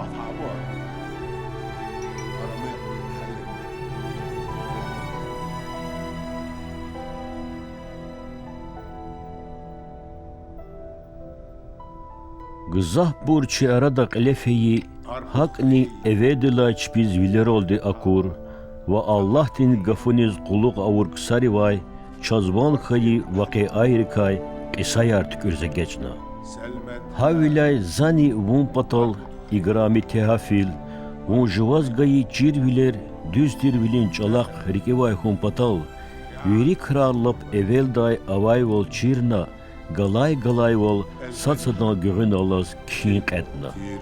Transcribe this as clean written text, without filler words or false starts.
محتوى أرامي حلم Gızah burçı arada qilefeyi hakni evedila biz viler oldu akur ve Allah din gafuniz kuluk avur ksari vay çazban khayi vaki ayrikay qisay artık ürze geçna. سلمت Havilay zani vun patal igrami tehafil vun juvaz gayi cirviler düzdir vilin çalak rikivay hun patal viri krallap evel day avay vol çirna galay galay vol satsadan görün alaz kin qetna. كثير